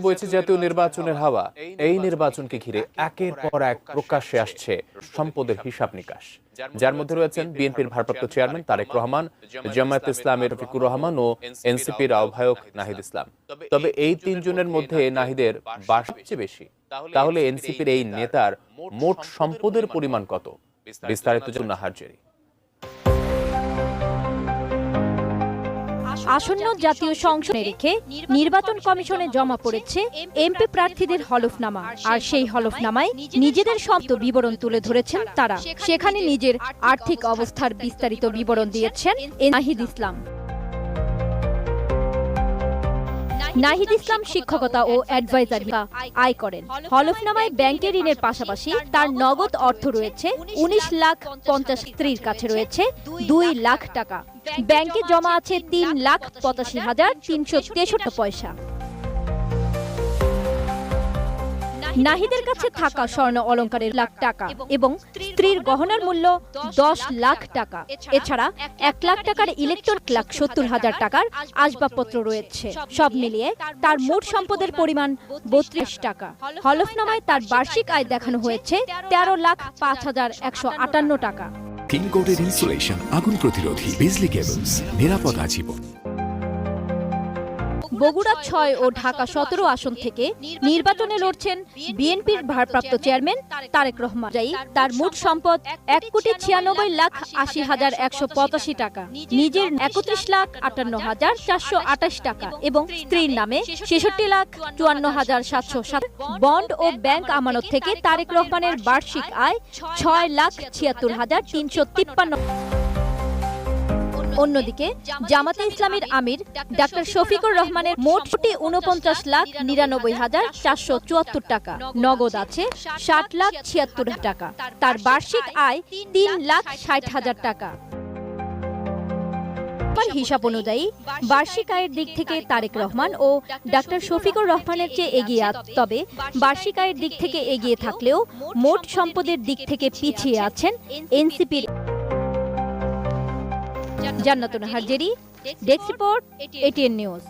বইছে জাতীয় নির্বাচনের হাওয়া। এই নির্বাচনকে ঘিরে একের পর এক প্রকাশ্যে আসছে সম্পদের হিসাব নিকাশ, যার মধ্যে রয়েছেন বিএনপির ভারপ্রাপ্ত চেয়ারম্যান তারেক রহমান, জামায়াত ইসলামের রফিকুর রহমান ও এনসিপির আহ্বায়ক নাহিদ ইসলাম। তবে এই তিনজনের মধ্যে নাহিদের সবচেয়ে বেশি। তাহলে এনসিপির এই নেতার মোট সম্পদের পরিমাণ কত? বিস্তারিত জন্য হারজেরি। আসন্ন জাতীয় সংসদে রেখে নির্বাচন কমিশনে জমা পড়েছে এমপি প্রার্থীদের হলফনামা। আর সেই হলফনামায় নিজেদের সম্পদ বিবরণ তুলে ধরেছেন তারা। সেখানে নিজের আর্থিক অবস্থার বিস্তারিত বিবরণ দিয়েছেন নাহিদ ইসলাম। নাহিদ ইসলাম শিক্ষকতা ও অ্যাডভাইজারি আয় করেন। হলফনামায় ব্যাংকের ঋণের পাশাপাশি তার নগদ অর্থ রয়েছে 19,50,000। স্ত্রীর কাছে রয়েছে 2 লাখ টাকা। ব্যাংকে জমা আছে 3,85,363 পয়সা। নাহিদের কাছে থাকা স্বর্ণ অলংকারের লাখ টাকা এবং স্ত্রীর গহনার মূল্য 10 লাখ টাকা। এছাড়া 1 লাখ টাকার ইলেকট্রনিক 1,70,000 টাকার আসবাবপত্র রয়েছে। সব মিলিয়ে তার মোট সম্পদের পরিমাণ 32 টাকা। হলফনামায় তার বার্ষিক আয় দেখানো হয়েছে 13,05,158 টাকা। কিং কোটেড ইনসুলেশন, আগুন প্রতিরোধী, বিজলি কেবলস, নিরাপদ আজীবন। বগুড়া 6 ও ঢাকা 17 আসন থেকে নির্বাচনে লড়ছেন বিএনপির ভারপ্রাপ্ত চেয়ারম্যান তারেক রহমান। তার মোট সম্পদ 1,96,80,185 টাকা, নিজের 31,58,428 টাকা এবং স্ত্রীর নামে 66,54,707। বন্ড ও ব্যাংক আমানত থেকে তারেক রহমানের বার্ষিক আয় 6,76,353। অন্যদিকে জামাতে ইসলামের আমির ডাক্তার শফিকুর রহমানের মোট 49,99,474 টাকা। নগদ আছে 60,76,000 টাকা। তার বার্ষিক আয় 3,60,000 টাকা। হিসাব অনুযায়ী বার্ষিক আয়ের দিক থেকে তারেক রহমান ও ডাক্তার শফিকুর রহমানের চেয়ে এগিয়ে। তবে বার্ষিক আয়ের দিক থেকে এগিয়ে থাকলেও মোট সম্পদের দিক থেকে পিছিয়ে আছেন এনসিপির। Jannatun Harjeri, desk report, ATN news.